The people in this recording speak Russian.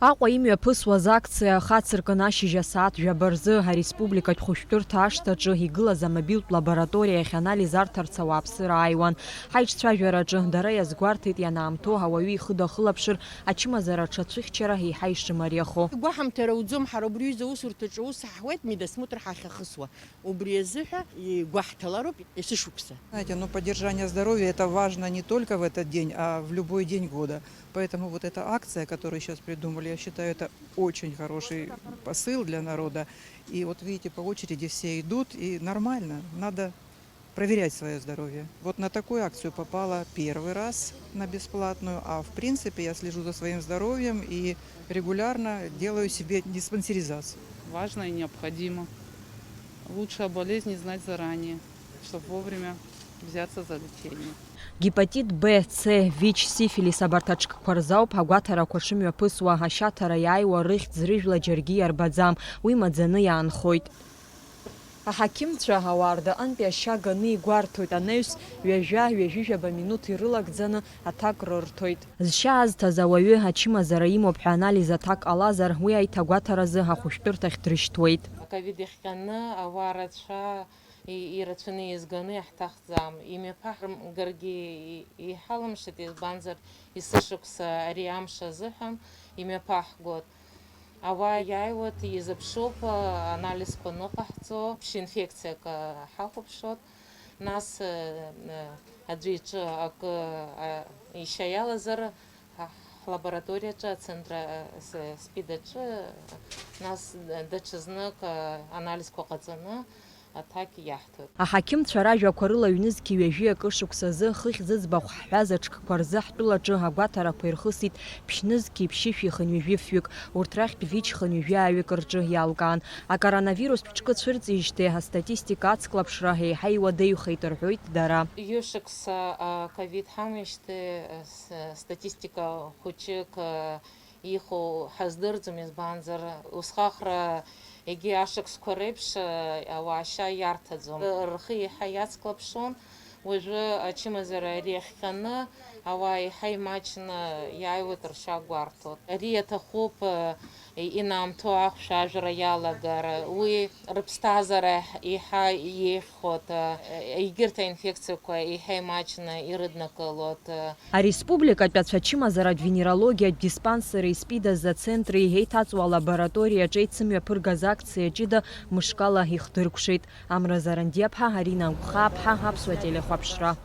Аҟәа имҩаԥысуаз акциа ахацыркын ашьыжь асааҭ жәаба рзы ареспубликатә хәышәтәырҭа ашҭаҿы игылаз амобилтә лабораториахь анализ арҭарц ауааԥсыра ааиуан. Ҳаиҿцәажәараҿы дара иазгәарҭеит ианаамҭоу ауаҩы ихы дахылаԥшыр ачымазара аҽацәыхьчара еиҳа ишымариахо. Гәаҳамҭара уӡом, ҳара убри аҩыза аусурҭаҿы ус ҳауеит медосмотр ҳахьахысуа. Убри азыҳәа игәаҳҭалароуп есышықәса. Знаете, но поддержание здоровья это важно не только в этот день, а в любой день года. Поэтому вот эта акция, которую сейчас придумали, я считаю, это очень хороший посыл для народа. И вот видите, по очереди все идут, и нормально, надо проверять свое здоровье. Вот на такую акцию попала первый раз, на бесплатную, а в принципе я слежу за своим здоровьем и регулярно делаю себе диспансеризацию. Важно и необходимо. Лучше о болезни знать заранее, чтобы вовремя взяться за лечение. Гепатит Б, С, ВИЧ, сифилис абарҭ аҿкқәа рзауп агәаҭарақәа шымҩаԥысуа ашьаҭара иааиуа рыхьӡ рыжәла џьаргьы иарбаӡам, уи маӡаны иаанхоит. Аҳақьымцәа ауаардаҟынтәи ашьа ганы игәарҭоит, анаҩс ҩажәа-ҩажәижәаба минуҭ ирылагӡаны аҭак рырҭоит. Зшьа азҭаз ауаҩы ачымазара имоуп ҳәа анализ аҭак ҟалазар, уи аиҭагәаҭаразы ҳахәышәтәырҭахь дрышьҭуеит. Аковид иахҟьаны ауаа рацәа ирацәаны иазганы иаҳҭахӡам. Имҩаԥаҳгаргьы иҳалымшеит, избанзар есышықәса ари амш азыҳәан имҩаԥаҳгоит. Ауаа иааиуеит, изыԥшуп анализқәа ныҟаҳҵо, ԥшьинфекциак ҳахәаԥшуеит, нас аӡәы иҿы акы ишьа иалазар ҳлабораториаҿы, ацентр спид аҿы, нас даҽазнык анализқәа ҟаҵаны аҭак иаҳҭоит. Аҳақьымцәа ражәақәа рыла ҩнызқьи ҩажәи акы шықәсазы хыхь зыӡбахә ҳҳәаз аҿкқәа рзы ҳтәылаҿы агәаҭарақәа ирхысит ԥшьнызқьи ԥшьышәи хынҩажәи-фҩык, урҭ рахьтә ВИЧ хынҩажәи-ааҩык рҿы иалкаан. Акоронавирустә ҿкы цәырҵижьҭеи астатистика ацклаԥшра еиҳа иуадаҩхеит рҳәоит дара. Ҩышықәса аковид ҳамеижьҭеи статистика хәыҷык иху ҳаздырӡом, избанзар усхахра егьи ашықәсқәа реиԥш ауаа ашьа иарҭаӡом. Рхы еиҳа иацклаԥшон, уажәы ачымазара ари иахҟьаны ауаа еиҳа имаҷны иааиуеит ршьа гәарҭоит. Ари иаҭахуп инаамҭоу ахәшәажәара иалагар, уи рыԥсҭазаара еиҳа иеиӷьхоит, егьырҭ аинфекциақәа еиҳа имаҷны ирыднакылоит. Ареспубликатәи ачымазаратә венерологиатә диспансери спидаз ацентри еиҭаҵуа алабораториаҿы еицымҩаԥыргаз акциа ҷыда мышкала ихдыркәшеит. Амра Заранdiaԥҳа, Арина Нҟәхаа-ԥҳа, Аԥсуа телехәаԥшра.